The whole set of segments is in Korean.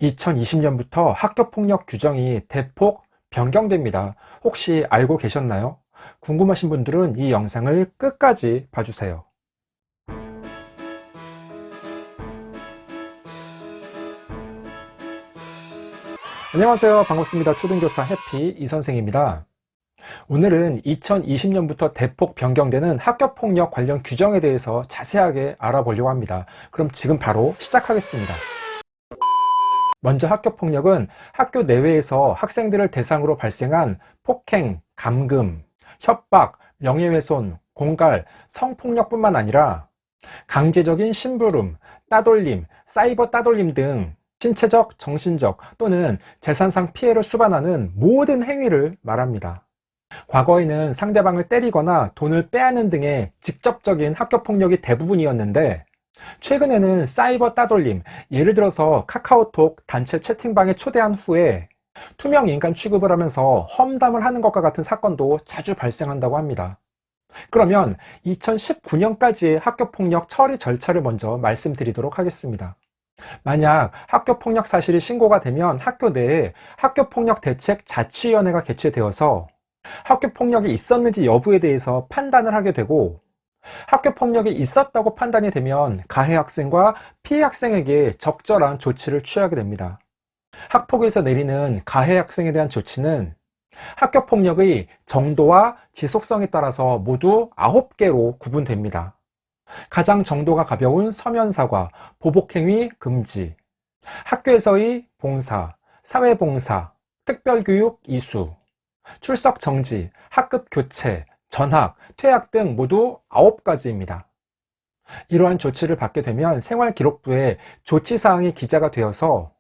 2020년부터 학교폭력 규정이 대폭 변경됩니다. 혹시 알고 계셨나요? 궁금하신 분들은 이 영상을 끝까지 봐주세요. 안녕하세요. 반갑습니다. 초등교사 해피 이선생입니다. 오늘은 2020년부터 대폭 변경되는 학교폭력 관련 규정에 대해서 자세하게 알아보려고 합니다. 그럼 지금 바로 시작하겠습니다. 먼저 학교폭력은 학교 내외에서 학생들을 대상으로 발생한 폭행, 감금, 협박, 명예훼손, 공갈, 성폭력뿐만 아니라 강제적인 심부름, 따돌림, 사이버 따돌림 등 신체적, 정신적 또는 재산상 피해를 수반하는 모든 행위를 말합니다. 과거에는 상대방을 때리거나 돈을 빼앗는 등의 직접적인 학교폭력이 대부분이었는데 최근에는 사이버 따돌림, 예를 들어서 카카오톡 단체 채팅방에 초대한 후에 투명 인간 취급을 하면서 험담을 하는 것과 같은 사건도 자주 발생한다고 합니다. 그러면 2019년까지의 학교폭력 처리 절차를 먼저 말씀드리도록 하겠습니다. 만약 학교폭력 사실이 신고가 되면 학교 내에 학교폭력대책자치위원회가 개최되어서 학교폭력이 있었는지 여부에 대해서 판단을 하게 되고, 학교폭력이 있었다고 판단이 되면 가해 학생과 피해 학생에게 적절한 조치를 취하게 됩니다. 학폭에서 내리는 가해 학생에 대한 조치는 학교폭력의 정도와 지속성에 따라서 모두 9개로 구분됩니다. 가장 정도가 가벼운 서면사과, 보복행위 금지, 학교에서의 봉사, 사회봉사, 특별교육 이수, 출석 정지, 학급 교체, 전학, 퇴학 등 모두 9가지입니다. 이러한 조치를 받게 되면 생활기록부에 조치사항이 기재가 되어서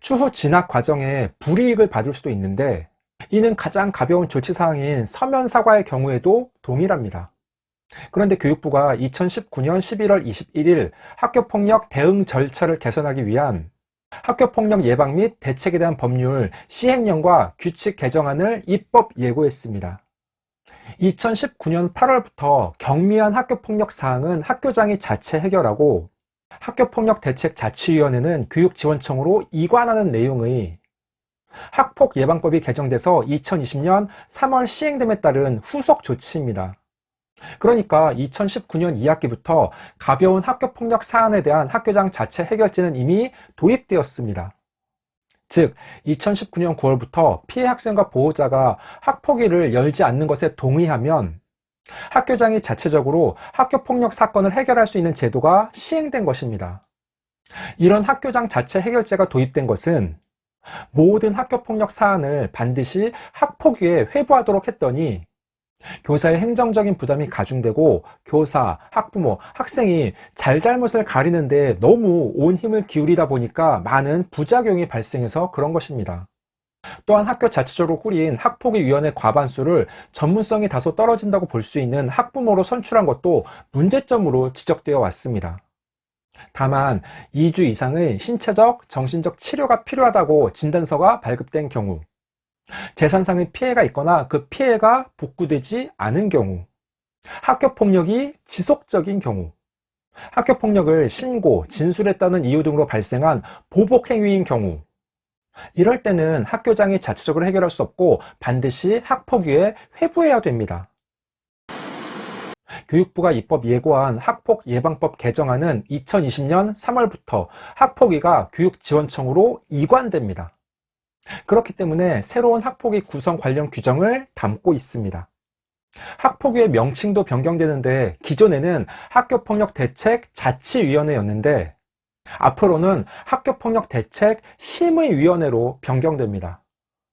추후 진학 과정에 불이익을 받을 수도 있는데, 이는 가장 가벼운 조치사항인 서면사과의 경우에도 동일합니다. 그런데 교육부가 2019년 11월 21일 학교폭력 대응 절차를 개선하기 위한 학교폭력 예방 및 대책에 대한 법률 시행령과 규칙 개정안을 입법 예고했습니다. 2019년 8월부터 경미한 학교폭력 사항은 학교장이 자체 해결하고 학교폭력대책자치위원회는 교육지원청으로 이관하는 내용의 학폭예방법이 개정돼서 2020년 3월 시행됨에 따른 후속 조치입니다. 그러니까 2019년 2학기부터 가벼운 학교폭력 사안에 대한 학교장 자체 해결제는 이미 도입되었습니다. 즉 2019년 9월부터 피해 학생과 보호자가 학폭위를 열지 않는 것에 동의하면 학교장이 자체적으로 학교폭력 사건을 해결할 수 있는 제도가 시행된 것입니다. 이런 학교장 자체 해결제가 도입된 것은 모든 학교폭력 사안을 반드시 학폭위에 회부하도록 했더니 교사의 행정적인 부담이 가중되고 교사, 학부모, 학생이 잘잘못을 가리는데 너무 온 힘을 기울이다 보니까 많은 부작용이 발생해서 그런 것입니다. 또한 학교 자체적으로 꾸린 학폭위원회 과반수를 전문성이 다소 떨어진다고 볼 수 있는 학부모로 선출한 것도 문제점으로 지적되어 왔습니다. 다만 2주 이상의 신체적, 정신적 치료가 필요하다고 진단서가 발급된 경우, 재산상의 피해가 있거나 그 피해가 복구되지 않은 경우, 학교폭력이 지속적인 경우, 학교폭력을 신고, 진술했다는 이유 등으로 발생한 보복행위인 경우, 이럴 때는 학교장이 자체적으로 해결할 수 없고 반드시 학폭위에 회부해야 됩니다. 교육부가 입법 예고한 학폭예방법 개정안은 2020년 3월부터 학폭위가 교육지원청으로 이관됩니다. 그렇기 때문에 새로운 학폭위 구성 관련 규정을 담고 있습니다. 학폭위의 명칭도 변경되는데 기존에는 학교폭력대책자치위원회였는데 앞으로는 학교폭력대책심의위원회로 변경됩니다.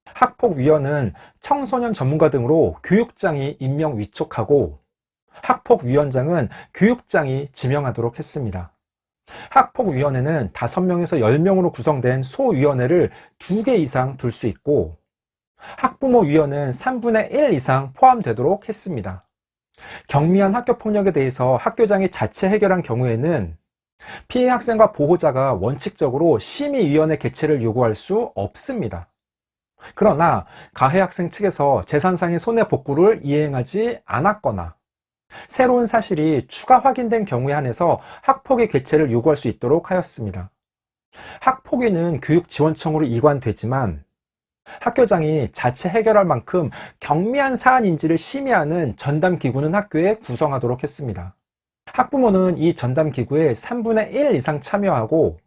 학폭위원은 청소년 전문가 등으로 교육장이 임명 위촉하고 학폭위원장은 교육장이 지명하도록 했습니다. 학폭위원회는 5명에서 10명으로 구성된 소위원회를 2개 이상 둘 수 있고 학부모위원은 3분의 1 이상 포함되도록 했습니다. 경미한 학교폭력에 대해서 학교장이 자체 해결한 경우에는 피해 학생과 보호자가 원칙적으로 심의위원회 개최를 요구할 수 없습니다. 그러나 가해 학생 측에서 재산상의 손해복구를 이행하지 않았거나 새로운 사실이 추가 확인된 경우에 한해서 학폭의 개최를 요구할 수 있도록 하였습니다. 학폭위는 교육지원청으로 이관되지만 학교장이 자체 해결할 만큼 경미한 사안인지를 심의하는 전담기구는 학교에 구성하도록 했습니다. 학부모는 이 전담기구에 3분의 1 이상 참여하고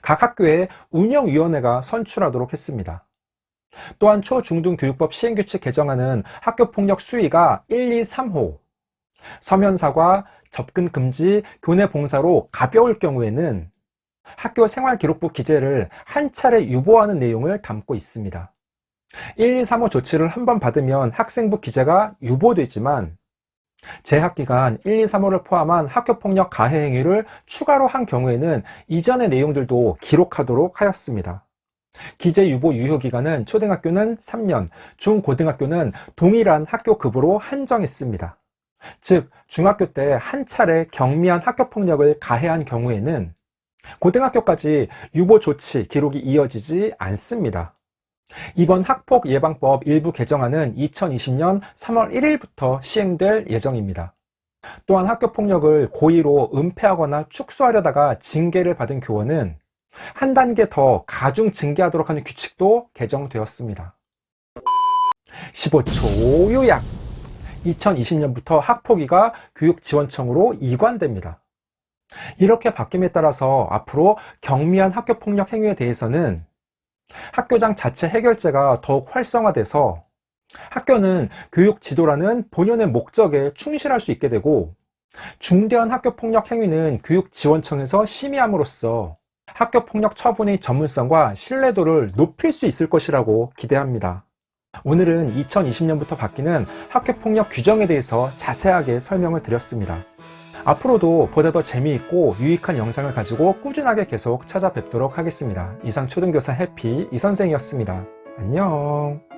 각 학교에 운영위원회가 선출하도록 했습니다. 또한 초중등교육법 시행규칙 개정안은 학교폭력 수위가 1, 2, 3호, 서면사과, 접근금지, 교내봉사로 가벼울 경우에는 학교 생활기록부 기재를 한 차례 유보하는 내용을 담고 있습니다. 1, 2, 3호 조치를 한 번 받으면 학생부 기재가 유보되지만 재학기간 1, 2, 3호를 포함한 학교폭력 가해 행위를 추가로 한 경우에는 이전의 내용들도 기록하도록 하였습니다. 기재 유보 유효기간은 초등학교는 3년, 중고등학교는 동일한 학교급으로 한정했습니다. 즉, 중학교 때 한 차례 경미한 학교폭력을 가해한 경우에는 고등학교까지 유보 조치 기록이 이어지지 않습니다. 이번 학폭예방법 일부 개정안은 2020년 3월 1일부터 시행될 예정입니다. 또한 학교폭력을 고의로 은폐하거나 축소하려다가 징계를 받은 교원은 한 단계 더 가중 징계하도록 하는 규칙도 개정되었습니다. 15초 요약! 2020년부터 학폭위가 교육지원청으로 이관됩니다. 이렇게 바뀜에 따라서 앞으로 경미한 학교폭력 행위에 대해서는 학교장 자체 해결제가 더욱 활성화돼서 학교는 교육 지도라는 본연의 목적에 충실할 수 있게 되고 중대한 학교폭력 행위는 교육지원청에서 심의함으로써 학교폭력 처분의 전문성과 신뢰도를 높일 수 있을 것이라고 기대합니다. 오늘은 2020년부터 바뀌는 학교폭력 규정에 대해서 자세하게 설명을 드렸습니다. 앞으로도 보다 더 재미있고 유익한 영상을 가지고 꾸준하게 계속 찾아뵙도록 하겠습니다. 이상 초등교사 해피 이선생이었습니다. 안녕.